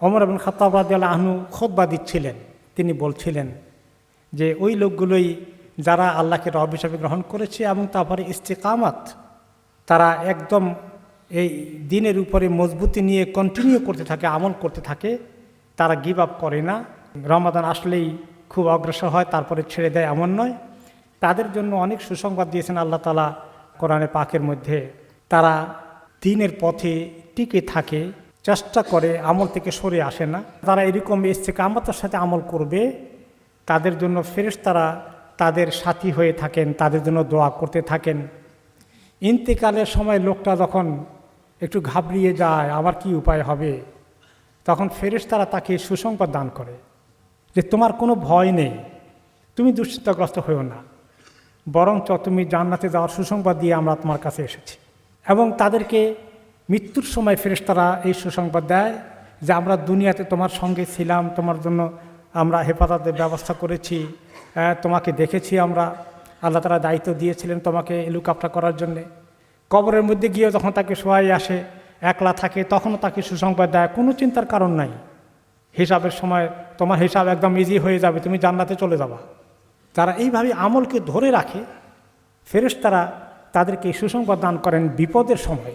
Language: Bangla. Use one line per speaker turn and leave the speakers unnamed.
ওমর ইবনে খাত্তাব রাদিয়াল্লাহু আনহু খুতবা দিচ্ছিলেন, তিনি বলছিলেন যে ওই লোকগুলোই যারা আল্লাহকে রব হিসাবে গ্রহণ করেছে এবং তারপরে ইস্তিকামাত, তারা একদম এই দিনের উপরে মজবুতি নিয়ে কন্টিনিউ করতে থাকে, আমল করতে থাকে, তারা গিভ আপ করে না। রমাদান আসলেই খুব অগ্রসর হয় তারপরে ছেড়ে দেয়, এমন নয়। তাদের জন্য অনেক সুসংবাদ দিয়েছেন আল্লাহ তাআলা কোরআনে পাকের মধ্যে। তারা দিনের পথে টিকে থাকে, চেষ্টা করে, আমল থেকে সরে আসে না। তারা এরকম ইস্তিকামতের সাথে আমল করবে, তাদের জন্য ফেরেশতারা তাদের সাথী হয়ে থাকেন, তাদের জন্য দোয়া করতে থাকেন। ইন্তেকালের সময় লোকটা যখন একটু ঘাবড়িয়ে যায়, আমার কি উপায় হবে, তখন ফেরেশতারা তাকে সুসংবাদ দান করে যে তোমার কোনো ভয় নেই, তুমি দুশ্চিন্তাগ্রস্ত হয়েও না, বরঞ্চ তুমি জান্নাতে যাওয়ার সুসংবাদ দিয়ে আমরা তোমার কাছে এসেছি। এবং তাদেরকে মৃত্যুর সময় ফেরেশতারা এই সুসংবাদ দেয় যে আমরা দুনিয়াতে তোমার সঙ্গে ছিলাম, তোমার জন্য আমরা হেফাজতের ব্যবস্থা করেছি, তোমাকে দেখেছি আমরা, আল্লাহ তাআলা দায়িত্ব দিয়েছিলেন তোমাকে লুকআপটা করার জন্যে। কবরের মধ্যে গিয়ে যখন তাকে শোয়াই আসে, একলা থাকে, তখনও তাকে সুসংবাদ দেয়, কোনো চিন্তার কারণ নাই, হিসাবের সময় তোমার হিসাব একদম ইজি হয়ে যাবে, তুমি জান্নাতে চলে যাবা। তারা এইভাবে আমলকে ধরে রাখে, ফেরেশতারা তাদেরকে সুসংবাদ দান করেন বিপদের সময়।